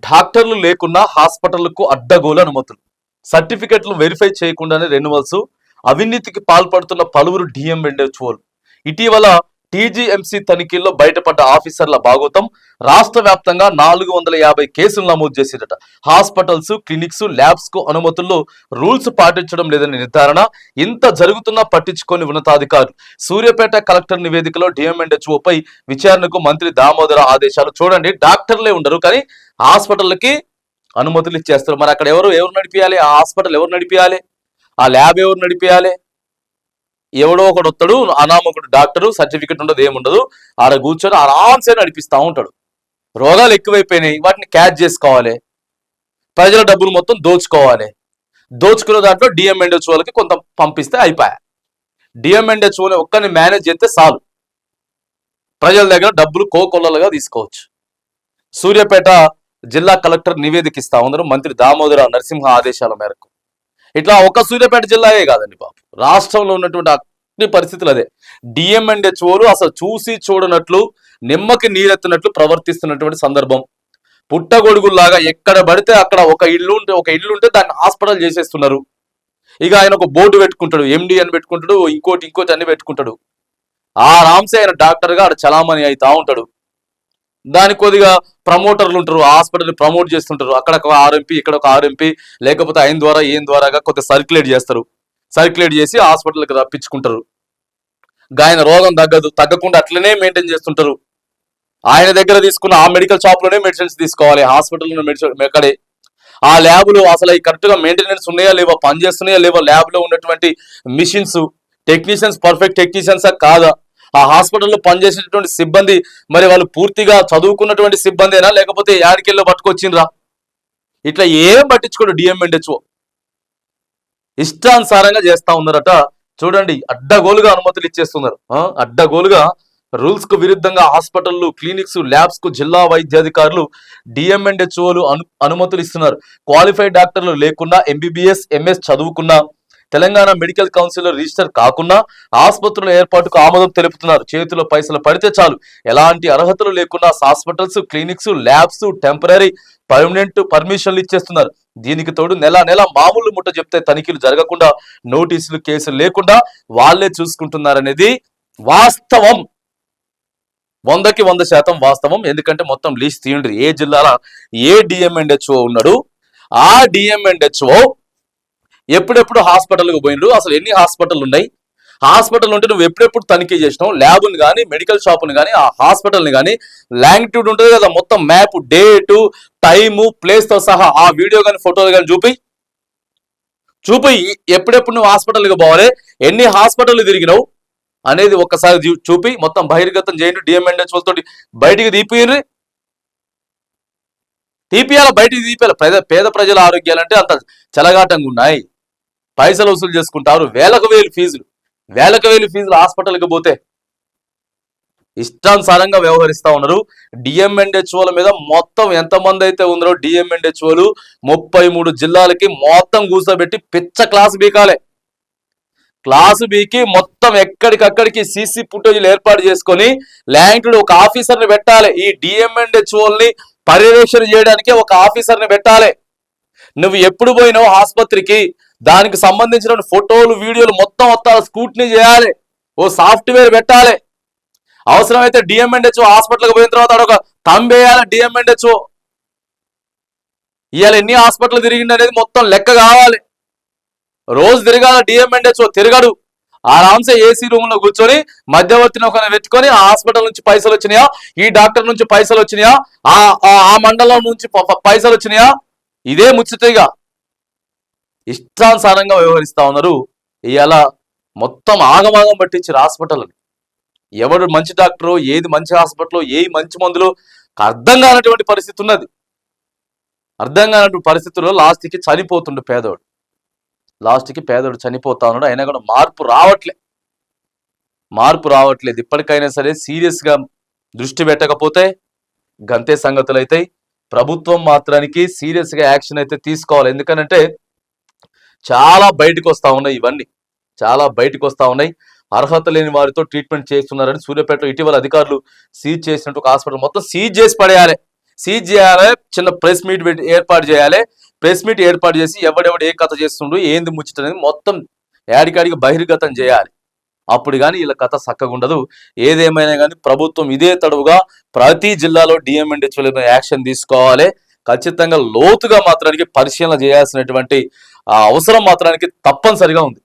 డాక్టర్లు లేకున్నా హాస్పిటళ్లకు అడ్డగోలు అనుమతులు, సర్టిఫికెట్లు వెరిఫై చేయకుండానే రెన్యువల్స్, అవినీతికి పాల్పడుతున్న పలువురు డిఎంఎండ్హెచ్ఓలు. ఇటీవల టీజీఎంసీ తనిఖీల్లో బయటపడ్డ ఆఫీసర్ల భాగోతం. రాష్ట్ర వ్యాప్తంగా 450 కేసులు నమోదు చేసేటట. హాస్పిటల్స్, క్లినిక్స్, ల్యాబ్స్ కు అనుమతుల్లో రూల్స్ పాటించడం లేదని నిర్ధారణ. ఇంత జరుగుతున్నా పట్టించుకొని ఉన్నతాధికారులు. సూర్యాపేట కలెక్టర్ నివేదికలో డిఎంఎండ్హెచ్ఓపై విచారణకు మంత్రి దామోదర ఆదేశాలు. చూడండి, డాక్టర్లే ఉండరు కానీ హాస్పిటల్కి అనుమతులు ఇచ్చేస్తారు. మరి అక్కడ ఎవరు నడిపియాలి? ఆ హాస్పిటల్ ఎవరు నడిపియాలి? ఆ ల్యాబ్ ఎవరు నడిపియాలి? ఎవడో ఒకడు వస్తాడు, అనామకుడు డాక్టరు, సర్టిఫికెట్ ఉండదు, ఏముండదు, ఆడ కూర్చొని ఆరామ్సే నడిపిస్తూ ఉంటాడు. రోగాలు ఎక్కువైపోయినాయి, వాటిని క్యాచ్ చేసుకోవాలి, ప్రజల డబ్బులు మొత్తం దోచుకోవాలి. దోచుకునే దాంట్లో డిఎంఎండ్హెచ్ఓలకి కొంత పంపిస్తే అయిపోయా. డిఎంఎండ్హెచ్ఓని ఒక్కరిని మేనేజ్ చేస్తే చాలు, ప్రజల దగ్గర డబ్బులు కోకొల్లలుగా తీసుకోవచ్చు. సూర్యాపేట జిల్లా కలెక్టర్ నివేదిక ఇస్తా ఉన్నారు మంత్రి దామోదర నరసింహ ఆదేశాల మేరకు. ఇట్లా ఒక సూర్యాపేట జిల్లాయే కాదండి బాబు, రాష్ట్రంలో ఉన్నటువంటి అన్ని పరిస్థితులు అదే. డిఎంఎండ్హెచ్ఓలు అసలు చూసి చూడనట్లు, నిమ్మకి నీరెత్తినట్లు ప్రవర్తిస్తున్నటువంటి సందర్భం. పుట్టగొడుగుల్లాగా ఎక్కడ పడితే అక్కడ ఒక ఇల్లు ఉంటే దాన్ని హాస్పిటల్ చేసేస్తున్నారు. ఇక ఆయన ఒక బోర్డు పెట్టుకుంటాడు, ఎండి అని పెట్టుకుంటాడు, ఇంకోటి అన్ని పెట్టుకుంటాడు. ఆ రామ్సే ఆయన డాక్టర్గా ఆడ చలామణి అవుతా ఉంటాడు. దానికి కొద్దిగా ప్రమోటర్లు ఉంటారు, హాస్పిటల్ని ప్రమోట్ చేస్తుంటారు. అక్కడ ఒక ఆర్ఎంపీ, ఇక్కడ ఒక ఆర్ఎంపీ, లేకపోతే ఆయన ద్వారా ఏం ద్వారాగా కొద్దిగా సర్క్యులేట్ చేస్తారు. సర్క్యులేట్ చేసి హాస్పిటల్కి రప్పించుకుంటారు. ఆయన రోగం తగ్గకుండా అట్లనే మెయింటైన్ చేస్తుంటారు. ఆయన దగ్గర తీసుకున్న ఆ మెడికల్ షాప్లోనే మెడిసిన్స్ తీసుకోవాలి, హాస్పిటల్లో మెడిసిన్ ఎక్కడే. ఆ ల్యాబ్లు అసలు కరెక్ట్గా మెయింటెనెన్స్ ఉన్నాయా లేవా, పనిచేస్తున్నాయా లేవా, ల్యాబ్లో ఉన్నటువంటి మిషన్స్, టెక్నీషియన్స్ పర్ఫెక్ట్ టెక్నీషియన్సా కాదా, ఆ హాస్పిటల్లో పనిచేసేటటువంటి సిబ్బంది మరి వాళ్ళు పూర్తిగా చదువుకున్నటువంటి సిబ్బందేనా లేకపోతే యాడికెళ్ళో పట్టుకొచ్చిండ్రా, ఇట్లా ఏం పట్టించుకోడు డిఎంఎండ్హెచ్ఓ. ఇష్టానుసారంగా చేస్తా ఉన్నారట. చూడండి, అడ్డగోలుగా అనుమతులు ఇచ్చేస్తున్నారు. అడ్డగోలుగా రూల్స్ కు విరుద్ధంగా హాస్పిటళ్లు, క్లినిక్స్, ల్యాబ్స్ కు జిల్లా వైద్యాధికారులు, డిఎంఎండ్హెచ్ఓలు అనుమతులు ఇస్తున్నారు. క్వాలిఫైడ్ డాక్టర్లు లేకున్నా, ఎంబీబీఎస్, ఎంఎస్ చదువుకున్నా, తెలంగాణ మెడికల్ కౌన్సిల్ రిజిస్టర్ కాకుండా ఆసుపత్రుల ఏర్పాటుకు ఆమోదం తెలుపుతున్నారు. చేతిలో పైసలు పడితే చాలు, ఎలాంటి అర్హతలు లేకుండా hospitals, clinics, labs temporary, permanent పర్మిషన్లు ఇచ్చేస్తున్నారు. దీనికి తోడు నెల మామూలు ముట్ట చెప్తే తనిఖీలు జరగకుండా, నోటీసులు, కేసులు లేకుండా వాళ్లే చూసుకుంటున్నారనేది వాస్తవం. 100కి 100% వాస్తవం. ఎందుకంటే మొత్తం లీస్ట్ తీయండి, ఏ జిల్లాలో ఏ డిఎంఎండ్హెచ్ఓ ఉన్నాడు, ఆ డిఎంఎండ్హెచ్ఓ ఎప్పుడెప్పుడు హాస్పిటల్కి పోయిండు, అసలు ఎన్ని హాస్పిటల్ ఉన్నాయి, హాస్పిటల్ ఉంటే నువ్వు ఎప్పుడెప్పుడు తనిఖీ చేసినావు, ల్యాబ్ని కానీ, మెడికల్ షాప్ని కానీ, ఆ హాస్పిటల్ని కానీ, లాంగిట్యూడ్ ఉంటుంది కదా మొత్తం, మ్యాప్, డేటు, టైము, ప్లేస్తో సహా ఆ వీడియో కానీ, ఫోటోలు కానీ చూపి ఎప్పుడెప్పుడు నువ్వు హాస్పిటల్కి పోవాలి, ఎన్ని హాస్పిటల్ తిరిగినావు అనేది ఒక్కసారి చూపి మొత్తం బహిర్గతం చేయండి. డిఎంఎండ్హెచ్ఓలతో బయటికి తీపియాలి, బయటికి తీపియాలి. పేద ప్రజల ఆరోగ్యాలంటే అంత చెలగాటంగా ఉన్నాయి. పైసలు వసూలు చేసుకుంటారు, వేలకు వేలు ఫీజులు హాస్పిటల్కి పోతే. ఇష్టానుసారంగా వ్యవహరిస్తా ఉన్నారు. డిఎంఎండ్హెచ్ఓల మీద మొత్తం ఎంతమంది అయితే ఉన్నారో డిఎంఎండ్హెచ్ఓలు 33 జిల్లాలకి మొత్తం కూర్చోబెట్టి పిచ్చ క్లాసు బీకి మొత్తం ఎక్కడికక్కడికి సీసీ ఫుటేజీలు ఏర్పాటు చేసుకొని ల్యాండ్ ఒక ఆఫీసర్ని పెట్టాలి. ఈ డిఎంఎండ్హెచ్ఓల్ని పర్యవేక్షణ చేయడానికి ఒక ఆఫీసర్ని పెట్టాలి. నువ్వు ఎప్పుడు పోయినావు ఆసుపత్రికి, దానికి సంబంధించిన ఫోటోలు, వీడియోలు మొత్తం స్క్రూటినీ చేయాలి, ఓ సాఫ్ట్వేర్ పెట్టాలి. అవసరమైతే డిఎంఎండ్హెచ్ఓ హాస్పిటల్కి పోయిన తర్వాత అదొక తంబేయాలి. డిఎంఎండ్హెచ్ఓ ఇవాళ ఎన్ని హాస్పిటల్ తిరిగింది అనేది మొత్తం లెక్క కావాలి. రోజు తిరగాల డిఎంఎండ్హెచ్ఓ, తిరగడు. ఆరాంసే ఏసీ రూమ్ లో కూర్చొని మధ్యవర్తిని ఒకరిని పెట్టుకొని ఆ హాస్పిటల్ నుంచి పైసలు వచ్చినాయా, ఈ డాక్టర్ నుంచి పైసలు వచ్చినాయా, ఆ మండలం నుంచి పైసలు వచ్చినాయా, ఇదే ముచ్చటగా ఇష్టానుసారంగా వ్యవహరిస్తా ఉన్నారు. ఇవాళ మొత్తం ఆగమాగం పట్టించారు హాస్పిటల్. ఎవడు మంచి డాక్టరు, ఏది మంచి హాస్పిటల్, ఏ మంచి మందులు అర్థం కానటువంటి పరిస్థితి ఉన్నది. అర్థం కానటువంటి పరిస్థితుల్లో లాస్ట్కి చనిపోతుండు పేదోడు. చనిపోతా ఉన్నాడు. అయినా కూడా మార్పు రావట్లేదు. ఇప్పటికైనా సరే సీరియస్ గా దృష్టి పెట్టకపోతే గంతే సంగతులు అయితే. ప్రభుత్వం మాత్రానికి సీరియస్ గా యాక్షన్ అయితే తీసుకోవాలి. ఎందుకనంటే చాలా బయటకు వస్తా ఉన్నాయి, ఇవన్నీ చాలా బయటకు వస్తా ఉన్నాయి. అర్హత లేని వారితో ట్రీట్మెంట్ చేస్తున్నారని సూర్యాపేటలో ఇటీవల అధికారులు సీజ్ చేసినట్టు ఒక హాస్పిటల్ మొత్తం సీజ్ చేసి పడేయాలి. సీజ్ చేయాలి, చిన్న ప్రెస్ మీట్ ఏర్పాటు చేయాలి. ప్రెస్ మీట్ ఏర్పాటు చేసి ఎవడెవడు ఏ కథ చేస్తుండో ఏంది ముచ్చట అనేది మొత్తం యాడికాడికి బహిర్గతం చేయాలి. అప్పుడు కానీ వీళ్ళ కథ చక్కగా ఉండదు. ఏదేమైనా కానీ ప్రభుత్వం ఇదే తడువుగా ప్రతి జిల్లాలో డిఎంఎన్హెచ్ఓల మీద యాక్షన్ తీసుకోవాలి. ఖచ్చితంగా లోతుగా మాత్రానికి పరిశీలన చేయాల్సినటువంటి అవసరం మాత్రానికి తప్పనిసరిగా ఉంది.